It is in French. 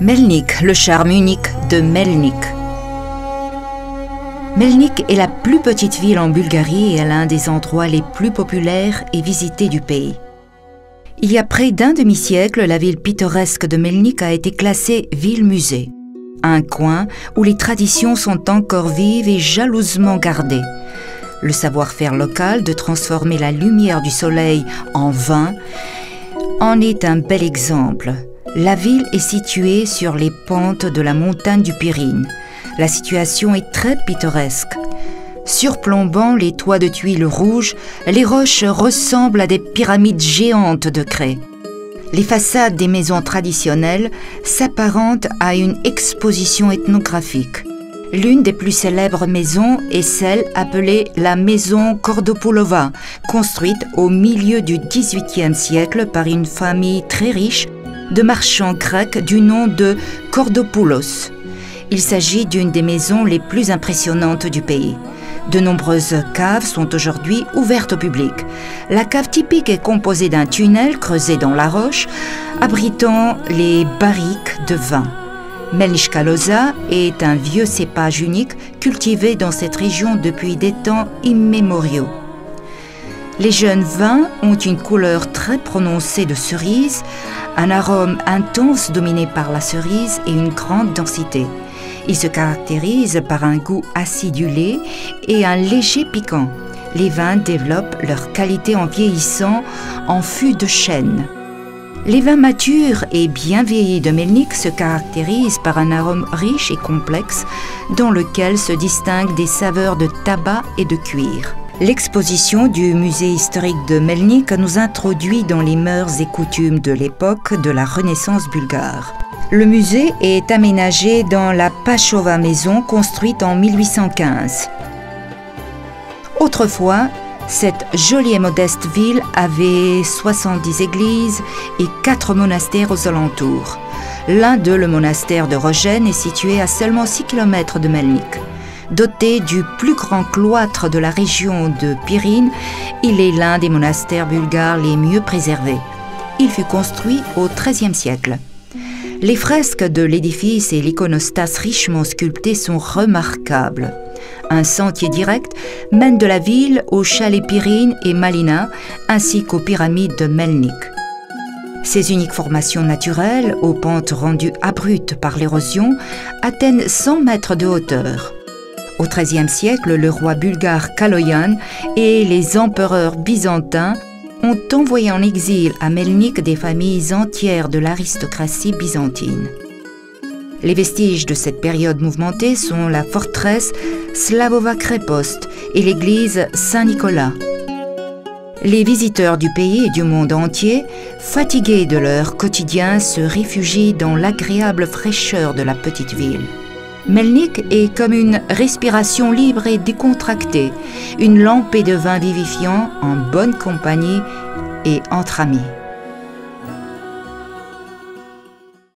Mělník, le charme unique de Mělník. Mělník est la plus petite ville en Bulgarie et est l'un des endroits les plus populaires et visités du pays. Il y a près d'un demi-siècle, la ville pittoresque de Mělník a été classée ville-musée. Un coin où les traditions sont encore vives et jalousement gardées. Le savoir-faire local de transformer la lumière du soleil en vin en est un bel exemple. La ville est située sur les pentes de la montagne du Pirin. La situation est très pittoresque. Surplombant les toits de tuiles rouges, les roches ressemblent à des pyramides géantes de craie. Les façades des maisons traditionnelles s'apparentent à une exposition ethnographique. L'une des plus célèbres maisons est celle appelée la maison Cordopoulova, construite au milieu du XVIIIe siècle par une famille très riche de marchands grecs du nom de Cordopoulos. Il s'agit d'une des maisons les plus impressionnantes du pays. De nombreuses caves sont aujourd'hui ouvertes au public. La cave typique est composée d'un tunnel creusé dans la roche, abritant les barriques de vin. Mělníčka Loza est un vieux cépage unique cultivé dans cette région depuis des temps immémoriaux. Les jeunes vins ont une couleur très prononcée de cerise, un arôme intense dominé par la cerise et une grande densité. Ils se caractérisent par un goût acidulé et un léger piquant. Les vins développent leur qualité en vieillissant en fût de chêne. Les vins matures et bien vieillis de Mělník se caractérisent par un arôme riche et complexe dans lequel se distinguent des saveurs de tabac et de cuir. L'exposition du musée historique de Mělník nous introduit dans les mœurs et coutumes de l'époque de la Renaissance bulgare. Le musée est aménagé dans la Pachova maison construite en 1815. Autrefois, cette jolie et modeste ville avait 70 églises et 4 monastères aux alentours. L'un d'eux, le monastère de Rogène, est situé à seulement 6 km de Mělník. Doté du plus grand cloître de la région de Pirin, il est l'un des monastères bulgares les mieux préservés. Il fut construit au XIIIe siècle. Les fresques de l'édifice et l'iconostas richement sculpté sont remarquables. Un sentier direct mène de la ville aux chalets Pirin et Malina, ainsi qu'aux pyramides de Mělník. Ces uniques formations naturelles, aux pentes rendues abruptes par l'érosion, atteignent 100 mètres de hauteur. Au XIIIe siècle, le roi bulgare Kaloyan et les empereurs byzantins ont envoyé en exil à Mělník des familles entières de l'aristocratie byzantine. Les vestiges de cette période mouvementée sont la forteresse Slavova Krepost et l'église Saint-Nicolas. Les visiteurs du pays et du monde entier, fatigués de leur quotidien, se réfugient dans l'agréable fraîcheur de la petite ville. Mělník est comme une respiration libre et décontractée, une lampée de vin vivifiant en bonne compagnie et entre amis.